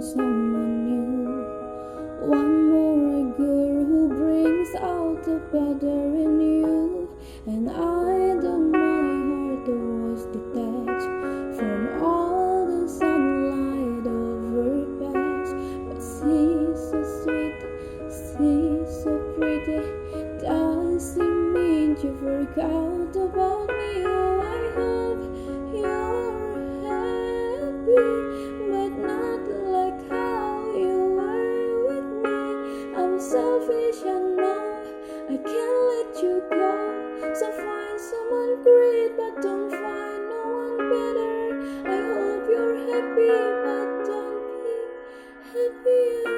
someone new. One more girl who brings out the better in you. And I, though my heart was detached from all the sunlight of her past, but she's so sweet, she's so pretty. Does it mean you forgot about me? Oh, I hope you're happy, but not like how you were with me. I'm selfish and now I can't let you go. So find someone great, but don't find no one better. I hope you're happy, but don't be happy.